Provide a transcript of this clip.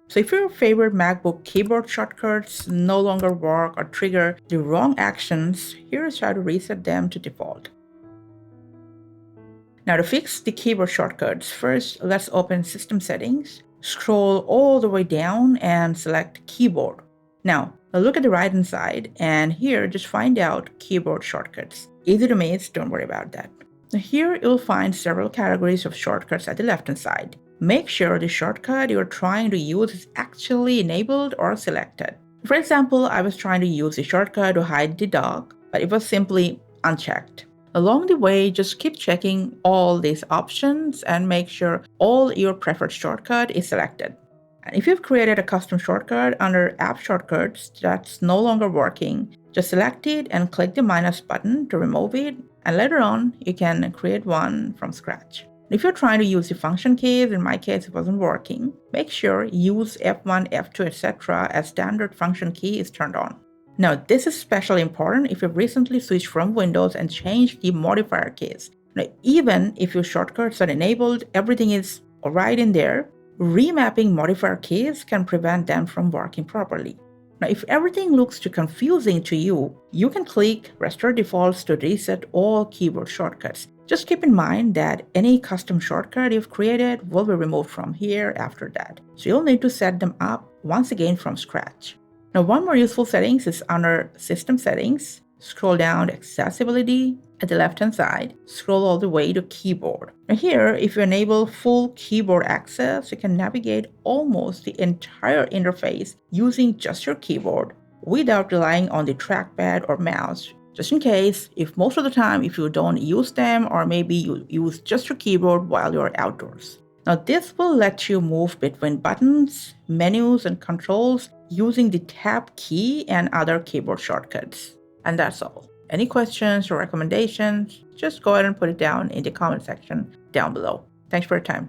So if your favorite MacBook keyboard shortcuts no longer work or trigger the wrong actions, here's how to reset them to default. Now to fix the keyboard shortcuts, first let's open System Settings, scroll all the way down and select Keyboard. Now look at the right hand side and here just find out Keyboard Shortcuts. Easy to miss, don't worry about that. Now here you'll find several categories of shortcuts at the left hand side. Make sure the shortcut you're trying to use is actually enabled or selected. For example, I was trying to use the shortcut to hide the dog, but it was simply unchecked. Along the way, just keep checking all these options and make sure all your preferred shortcut is selected. And if you've created a custom shortcut under App Shortcuts that's no longer working, just select it and click the minus button to remove it, and later on, you can create one from scratch. If you're trying to use the function keys, in my case it wasn't working, make sure use F1, F2, etc. as standard function key is turned on. Now this is especially important if you've recently switched from Windows and changed the modifier keys. Now even if your shortcuts are enabled, everything is alright in there, remapping modifier keys can prevent them from working properly. Now if everything looks too confusing to you, you can click Restore Defaults to reset all keyboard shortcuts. Just keep in mind that any custom shortcut you've created will be removed from here after that. So you'll need to set them up once again from scratch. Now one more useful settings is under System Settings. Scroll down to Accessibility at the left hand side. Scroll all the way to Keyboard. Now here, if you enable full keyboard access, you can navigate almost the entire interface using just your keyboard without relying on the trackpad or mouse. Just in case, if most of the time if you don't use them or maybe you use just your keyboard while you're outdoors. Now this will let you move between buttons, menus, and controls using the Tab key and other keyboard shortcuts. And that's all. Any questions or recommendations, just go ahead and put it down in the comment section down below. Thanks for your time.